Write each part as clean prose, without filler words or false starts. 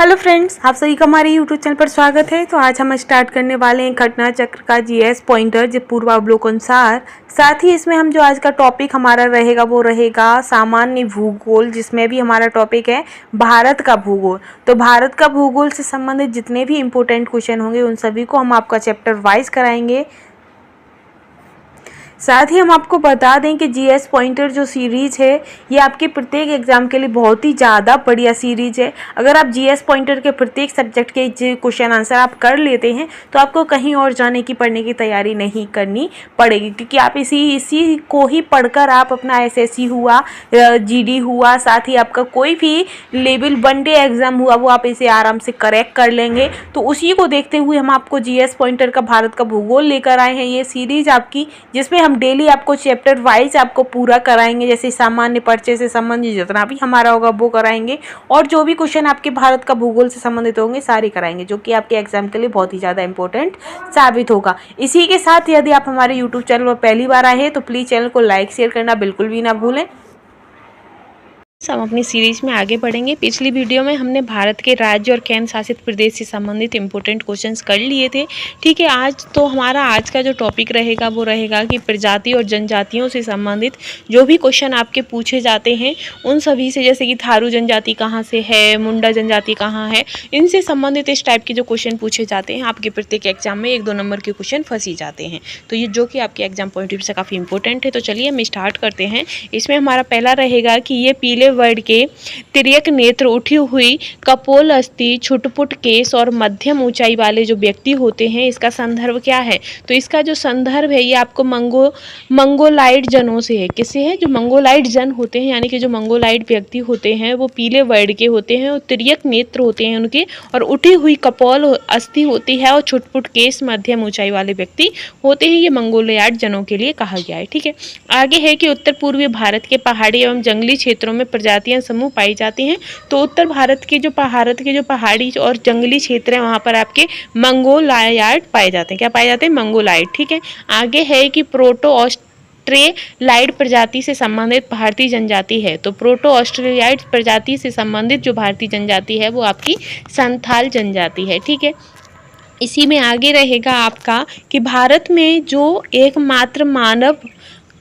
Hello friends, आप सभी का हमारे यूट्यूब चैनल पर स्वागत है। तो आज हम स्टार्ट करने वाले हैं घटना चक्र का जीएस पॉइंटर जो पूर्वावलोकनानुसार। साथ ही इसमें हम जो आज का टॉपिक हमारा रहेगा वो रहेगा सामान्य भूगोल, जिसमें भी हमारा टॉपिक है भारत का भूगोल। तो भारत का भूगोल से संबंधित जितने भी इंपॉर्टेंट क्वेश्चन होंगे उन सभी को हम आपका चैप्टर वाइज कराएंगे। साथ ही हम आपको बता दें कि जीएस पॉइंटर जो सीरीज़ है ये आपके प्रत्येक एग्जाम के लिए बहुत ही ज़्यादा बढ़िया सीरीज़ है। अगर आप जीएस पॉइंटर के प्रत्येक सब्जेक्ट के क्वेश्चन आंसर आप कर लेते हैं तो आपको कहीं और जाने की पढ़ने की तैयारी नहीं करनी पड़ेगी, क्योंकि आप इसी को ही पढ़कर आप अपना एसएससी हुआ, जीडी हुआ, साथ ही आपका कोई भी लेवल 1 डे एग्ज़ाम हुआ वो आप इसे आराम से करेक्ट कर लेंगे। तो उसी को देखते हुए हम आपको जीएस पॉइंटर का भारत का भूगोल लेकर आए हैं। ये सीरीज़ आपकी जिसमें हम डेली आपको चैप्टर वाइज आपको पूरा कराएंगे, जैसे सामान्य परिचय से संबंधित जितना भी हमारा होगा वो कराएंगे, और जो भी क्वेश्चन आपके भारत का भूगोल से संबंधित होंगे सारे कराएंगे, जो कि आपके एग्जाम के लिए बहुत ही ज़्यादा इंपॉर्टेंट साबित होगा। इसी के साथ यदि आप हमारे यूट्यूब चैनल पर पहली बार आए हैं तो प्लीज़ चैनल को लाइक शेयर करना बिल्कुल भी ना भूलें। हम अपनी सीरीज में आगे बढ़ेंगे। पिछली वीडियो में हमने भारत के राज्य और केंद्र शासित प्रदेश से संबंधित इंपॉर्टेंट क्वेश्चंस कर लिए थे। ठीक है, आज तो हमारा आज का जो टॉपिक रहेगा वो रहेगा कि प्रजाति और जनजातियों से संबंधित जो भी क्वेश्चन आपके पूछे जाते हैं उन सभी से, जैसे कि थारू जनजाति कहाँ से है, मुंडा जनजाति कहाँ है, इनसे संबंधित इस टाइप के जो क्वेश्चन पूछे जाते हैं आपके प्रत्येक एग्जाम में 1-2 नंबर के क्वेश्चन फंसी जाते हैं। तो ये जो कि आपके एग्जाम पॉइंट ऑफ व्यू से काफ़ी इंपॉर्टेंट है। तो चलिए हम स्टार्ट करते हैं। इसमें हमारा पहला रहेगा कि ये पीले वर्ड के तिर्यक नेत्र, उठी हुई कपोल अस्थि, छुटपुट केस और मध्यम ऊंचाई वाले जो व्यक्ति होते हैं, इसका संदर्भ क्या है? तो इसका जो संदर्भ है ये आपको मंगोलाइड जनों से है। किससे है? जो मंगोलाइड जन होते हैं, यानी कि जो मंगोलाइड व्यक्ति होते हैं वो पीले वर्ड के होते हैं और तिर्यक नेत्र होते हैं उनके, और उठी हुई कपोल अस्थि होती है और छुटपुट केस, मध्यम ऊंचाई वाले व्यक्ति होते हैं। ये मंगोलाइड जनों के लिए कहा गया है। ठीक है, आगे है कि उत्तर पूर्वी भारत के पहाड़ी एवं जंगली क्षेत्रों में प्रजातियां समूह पाई जाती हैं। तो उत्तर भारत के जो पहाड़ी और जंगली क्षेत्र हैं वहाँ पर आपके मंगोलायड पाए जाते हैं। क्या पाए जाते हैं? मंगोलायड। ठीक है, आगे है कि प्रोटो ऑस्ट्रेलाइड प्रजाति से संबंधित भारतीय जनजाति है। तो प्रोटो ऑस्ट्रेलियाइड प्रजाति से संबंधित जो भारतीय जनजाति है वो आपकी संथाल जनजाति है। ठीक है, इसी में आगे रहेगा आपका कि भारत में जो एकमात्र मानव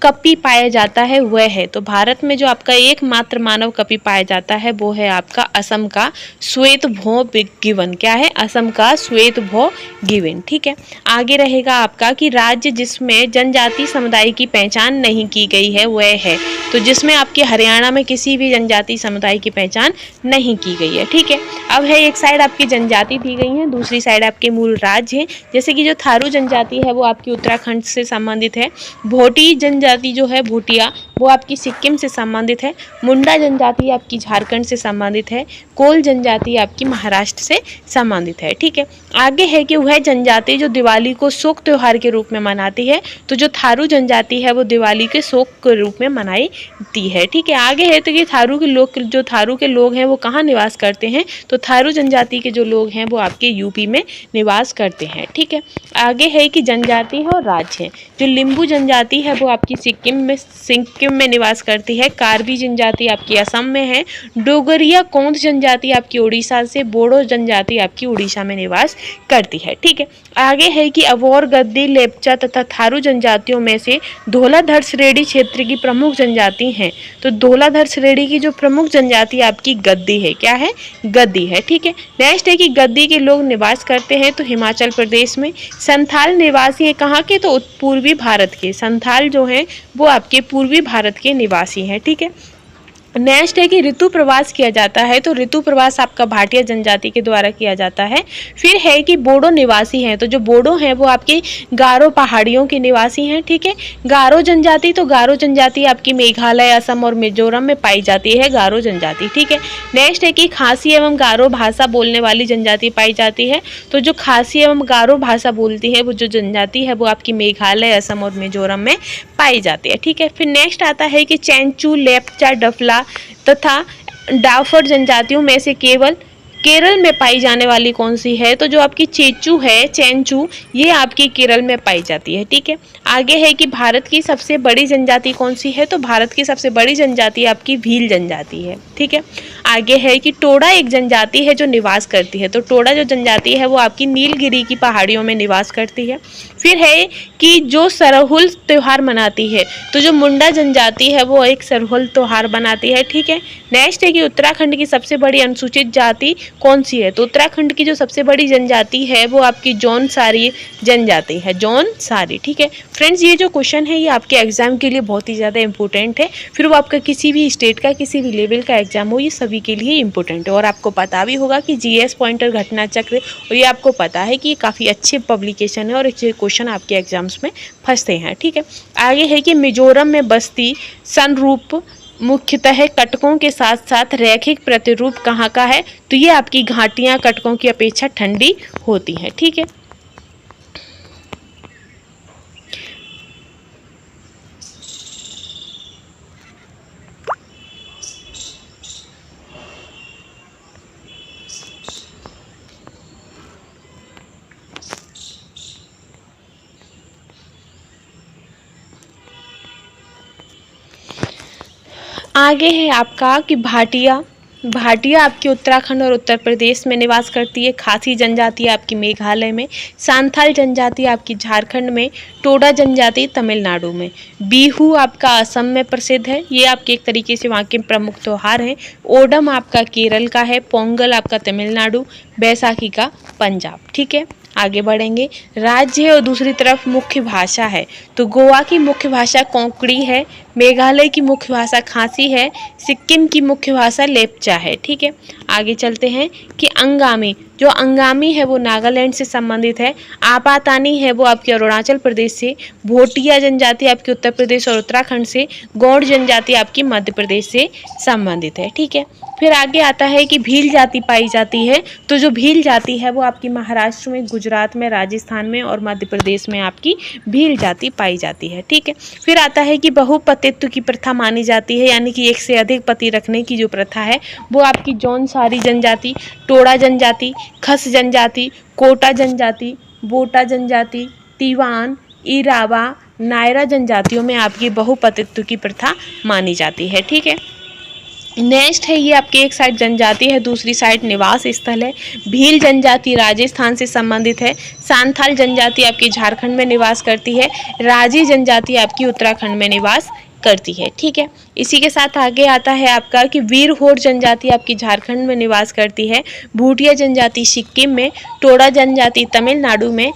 कपि पाया जाता है वह है। तो भारत में जो आपका एकमात्र मानव कपि पाया जाता है वो है आपका असम का श्वेतभो गिवन। क्या है? असम का श्वेतभो गिवन। ठीक है, आगे रहेगा आपका कि राज्य जिसमें जनजाति समुदाय की पहचान नहीं की गई है वह है। तो जिसमें आपके हरियाणा में किसी भी जनजाति समुदाय की पहचान नहीं की गई है। ठीक है, अब है एक साइड आपकी जनजाति दी गई है, दूसरी साइड आपके मूल राज्य हैं। जैसे कि जो थारू जनजाति है वो आपकी उत्तराखंड से संबंधित है। भोटी जनजाति जो है, भूटिया, वो आपकी सिक्किम से संबंधित है। मुंडा जनजाति आपकी झारखंड से संबंधित है। कोल जनजाति आपकी महाराष्ट्र से संबंधित है। ठीक है, आगे है कि वह जनजाति जो दिवाली को शोक त्योहार के रूप में मनाती है। तो जो थारू जनजाति है वो दिवाली के शोक के रूप में मनाई दी है। ठीक है, आगे है तो कि थारू के लोग हैं वो कहाँ निवास करते हैं? तो थारू जनजाति के जो लोग हैं वो आपके यूपी में निवास करते हैं। ठीक है, आगे है कि जनजाति है और राज्य है। जो लिम्बू जनजाति है वो आपकी सिक्किम में निवास करती है। कार्बी जनजाति आपकी असम में है। डोगरिया कोंद जनजाति आपकी उड़ीसा से, बोडो जनजाति आपकी उड़ीसा में निवास करती है। ठीक है, आगे है कि अवोर, गद्दी, लेप्चा तथा थारू जनजातियों में से धौलाधर श्रेणी क्षेत्र की प्रमुख जनजाति हैं। तो धौलाधर श्रेणी की जो प्रमुख जनजाति आपकी गद्दी है। क्या है? गद्दी है। ठीक है, नेक्स्ट है कि गद्दी के लोग निवास करते हैं तो हिमाचल प्रदेश में। संथाल निवासी है कहाँ के? तो पूर्वी भारत के। संथाल जो है वो आपके पूर्वी भारत के निवासी हैं। ठीक है, नेक्स्ट है कि ऋतु प्रवास किया जाता है। तो ऋतु प्रवास आपका भाटिया जनजाति के द्वारा किया जाता है। फिर है कि बोडो निवासी हैं। तो जो बोडो हैं वो आपके गारो पहाड़ियों के निवासी हैं। ठीक है, गारो जनजाति, तो गारो जनजाति आपकी मेघालय, असम और मिजोरम में पाई जाती है गारो जनजाति। ठीक है, नेक्स्ट है कि खासी एवं गारो भाषा बोलने वाली जनजाति पाई जाती है। तो जो खासी एवं गारो भाषा बोलती है वो जो जनजाति है वो आपकी मेघालय, असम और मिजोरम में पाई जाती है। ठीक है, फिर नेक्स्ट आता है कि चैंचू, लेप्चा, डफला तथा डाफर जनजातियों में से केवल केरल में पाई जाने वाली कौन सी है? तो जो आपकी चैंचू, ये आपकी केरल में पाई जाती है। ठीक है, आगे है कि भारत की सबसे बड़ी जनजाति कौन सी है? तो भारत की सबसे बड़ी जनजाति आपकी भील जनजाति है। ठीक है, आगे है कि टोडा एक जनजाति है जो निवास करती है। तो टोडा जो जनजाति है वो आपकी नीलगिरी की पहाड़ियों में निवास करती है। फिर है कि जो सरहुल त्यौहार मनाती है, तो जो मुंडा जनजाति है वो एक सरहुल त्यौहार बनाती है। ठीक है। नेक्स्ट है कि उत्तराखंड की सबसे बड़ी अनुसूचित जाति कौन सी है? तो उत्तराखंड की जो सबसे बड़ी जनजाति है वो आपकी जौनसारी जनजाति है, जौनसारी। ठीक है फ्रेंड्स, ये जो क्वेश्चन है ये आपके एग्जाम के लिए बहुत ही ज़्यादा इंपॉर्टेंट है। फिर वो आपका किसी भी स्टेट का किसी भी लेवल का एग्जाम हो, ये सभी के लिए इंपॉर्टेंट है। और आपको पता भी होगा कि जीएस पॉइंटर घटना चक्र, और ये आपको पता है कि ये काफ़ी अच्छे पब्लिकेशन है और अच्छे क्वेश्चन आपके एग्जाम्स में फंसते हैं। ठीक है। आगे है कि मिजोरम में बस्ती संरूप मुख्यतः कटकों के साथ साथ रैखिक प्रतिरूप कहाँ का है? तो ये आपकी घाटियाँ कटकों की अपेक्षा ठंडी होती हैं। ठीक है। आगे है आपका कि भाटिया आपकी उत्तराखंड और उत्तर प्रदेश में निवास करती है। खासी जनजाति आपकी मेघालय में, सांथाल जनजाति आपकी झारखंड में, टोडा जनजाति तमिलनाडु में, बिहू आपका असम में प्रसिद्ध है। ये आपके एक तरीके से वहाँ के प्रमुख त्यौहार हैं। ओडम आपका केरल का है, पोंगल आपका तमिलनाडु, बैसाखी का पंजाब। ठीक है। आगे बढ़ेंगे। राज्य है और दूसरी तरफ मुख्य भाषा है, तो गोवा की मुख्य भाषा कोंकणी है, मेघालय की मुख्य भाषा खासी है, सिक्किम की मुख्य भाषा लेप्चा है। ठीक है। आगे चलते हैं कि अंगामी, जो अंगामी है वो नागालैंड से संबंधित है, आपातानी है वो आपके अरुणाचल प्रदेश से, भोटिया जनजाति आपके उत्तर प्रदेश और उत्तराखंड से, गौड़ जनजाति आपकी मध्य प्रदेश से संबंधित है। ठीक है। फिर आगे आता है कि भील जाति पाई जाती है, तो जो भील जाति है वो आपकी महाराष्ट्र में, गुजरात में, राजस्थान में और मध्य प्रदेश में आपकी भील जाति पाई जाती है। ठीक है। फिर आता है कि बहुपतित्व की प्रथा मानी जाती है, यानी कि एक से अधिक पति रखने की जो प्रथा है वो आपकी जौनसारी जनजाति, टोडा जनजाति, खस जनजाति, कोटा जनजाति, बोटा जनजाति, तिवान, इरावा, नायरा जनजातियों में आपकी बहुपतित्व की प्रथा मानी जाती है। ठीक है। नेक्स्ट है ये आपकी एक साइड जनजाति है, दूसरी साइड निवास स्थल है। भील जनजाति राजस्थान से संबंधित है, सांथाल जनजाति आपकी झारखंड में निवास करती है, राजी जनजाति आपकी उत्तराखंड में निवास करती है। ठीक है। इसी के साथ आगे आता है आपका कि वीरहोर जनजाति आपकी झारखंड में निवास करती है, भूटिया जनजाति सिक्किम में, टोडा जनजाति तमिलनाडु में,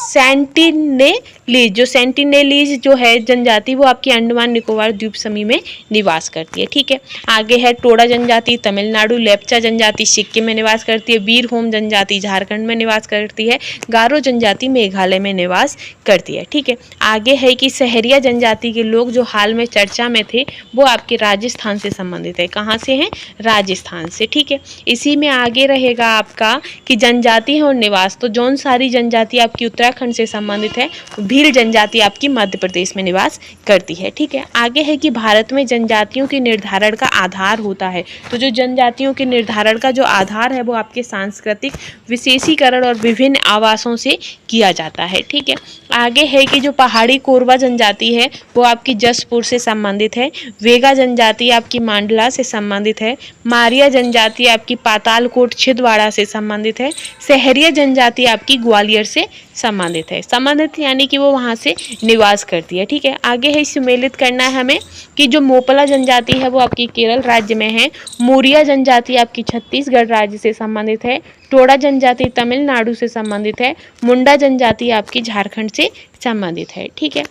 सेंटिनेलीज, जो सेंटिनेलीज जो है जनजाति वो आपकी अंडमान निकोबार द्वीप समूह में निवास करती है। ठीक है। आगे है टोडा जनजाति तमिलनाडु, लेप्चा जनजाति सिक्किम में निवास करती है, वीरहोम जनजाति झारखंड में निवास करती है, गारो जनजाति मेघालय में निवास करती है। ठीक है। आगे है कि सहरिया जनजाति के लोग जो हाल में चर्चा में थे वो आपके राजस्थान से संबंधित है। कहाँ से हैं? राजस्थान से। ठीक है। इसी में आगे रहेगा आपका कि जनजाति है और निवास, तो जौनसारी जनजाति आपकी उत्तराखंड से संबंधित है, भील जनजाति आपकी मध्य प्रदेश में निवास करती है। ठीक है। आगे है कि भारत में जनजातियों के निर्धारण का आधार होता है, तो जो जनजातियों के निर्धारण का जो आधार है वो आपके सांस्कृतिक विशेषीकरण और विभिन्न आवासों से किया जाता है। ठीक है। आगे है कि जो पहाड़ी कोरवा जनजाति है वो आपकी जसपुर से संबंधित है, वेगा जनजाति आपकी मांडला से संबंधित है, मारिया जनजाति आपकी पातालकोट छिंदवाड़ा से संबंधित है, सहरिया जनजाति आपकी ग्वालियर से संबंधित है। संबंधित यानी कि वो वहाँ से निवास करती है। ठीक है। आगे है सम्मिलित करना है हमें कि जो मोपला जनजाति है वो आपकी केरल राज्य में है, मोरिया जनजाति आपकी छत्तीसगढ़ राज्य से संबंधित है, टोडा जनजाति तमिलनाडु से संबंधित है, मुंडा जनजाति आपकी झारखंड से संबंधित है। ठीक है।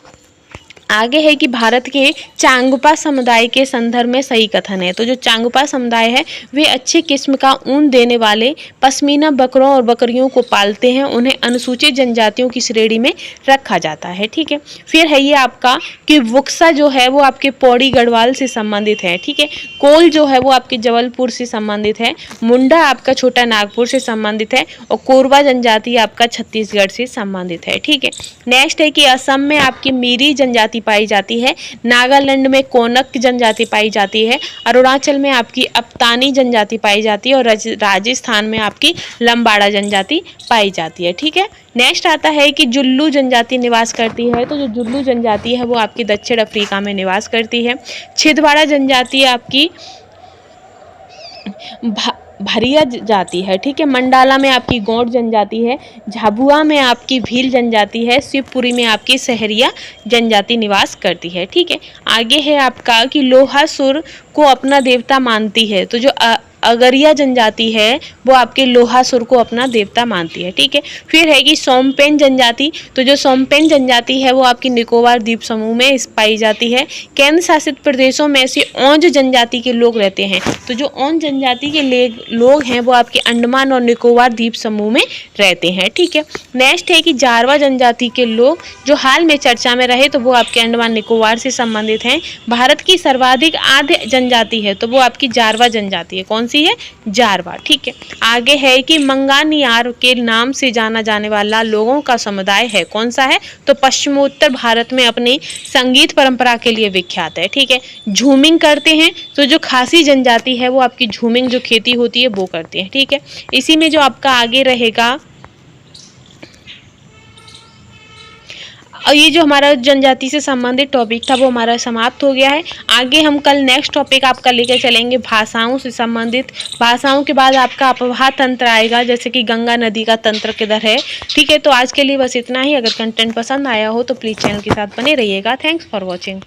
आगे है कि भारत के चांगपा समुदाय के संदर्भ में सही कथन है, तो जो चांगपा समुदाय है वे अच्छे किस्म का ऊन देने वाले पश्मीना बकरों और बकरियों को पालते हैं, उन्हें अनुसूचित जनजातियों की श्रेणी में रखा जाता है। ठीक है। फिर है ये आपका कि वुक्सा जो है वो आपके पौड़ी गढ़वाल से संबंधित है। ठीक है। कोल जो है वो आपके जबलपुर से संबंधित है, मुंडा आपका छोटा नागपुर से संबंधित है और कोरवा जनजाति आपका छत्तीसगढ़ से संबंधित है। ठीक है। नेक्स्ट है कि असम में आपकी मीरी जनजाति पाई जाती है, नागालैंड में कोनक जनजाति पाई जाती है, अरुणाचल में आपकी अपतानी जनजाति पाई जाती है और राजस्थान में आपकी लंबाड़ा जनजाति पाई जाती है। ठीक है। नेक्स्ट आता है कि जुल्लू जनजाति निवास करती है, तो जो जुल्लू जनजाति है वो आपकी दक्षिण अफ्रीका में निवास करती है, छिंदवाड़ा जनजाति आपकी भरिया जाति है, ठीक है। मंडाला में आपकी गौड़ जनजाति है, झाबुआ में आपकी भील जनजाति है, शिवपुरी में आपकी सहरिया जनजाति निवास करती है, ठीक है। आगे है आपका कि लोहासुर को अपना देवता मानती है, तो जो अगरिया जनजाति है वो आपके लोहासुर को अपना देवता मानती है, ठीक है। फिर है कि सोमपेन जनजाति, तो जो सोमपेन जनजाति है वो आपकी निकोबार द्वीप समूह में पाई जाती है। केंद्र शासित प्रदेशों में से ओंज जनजाति के लोग रहते हैं, तो जो ओंज जनजाति के लोग हैं वो आपके अंडमान और निकोबार द्वीप समूह में रहते हैं, ठीक है। नेक्स्ट है कि जारवा जनजाति के लोग जो हाल में चर्चा में रहे, तो वो आपके अंडमान निकोबार से संबंधित हैं। भारत की सर्वाधिक आद्य जनजाति है, तो वो आपकी जारवा जनजाति है। कौन सी है? जारवा, ठीक है। आगे है कि मंगानियार के नाम से जाना जाने वाला लोगों का समुदाय है, कौन सा है? तो पश्चिमोत्तर भारत में अपनी संगीत परंपरा के लिए विख्यात है, ठीक है। झूमिंग करते हैं, तो जो खासी जनजाति है वो आपकी झूमिंग जो खेती होती है वो करती है, ठीक है। इसी में जो आपका आगे रहेगा, और ये जो हमारा जनजाति से संबंधित टॉपिक था वो हमारा समाप्त हो गया है। आगे हम कल नेक्स्ट टॉपिक आपका लेकर चलेंगे भाषाओं से संबंधित। भाषाओं के बाद आपका अपवाह तंत्र आएगा, जैसे कि गंगा नदी का तंत्र किधर है, ठीक है। तो आज के लिए बस इतना ही। अगर कंटेंट पसंद आया हो तो प्लीज़ चैनल के साथ बने रहिएगा। Thanks for watching.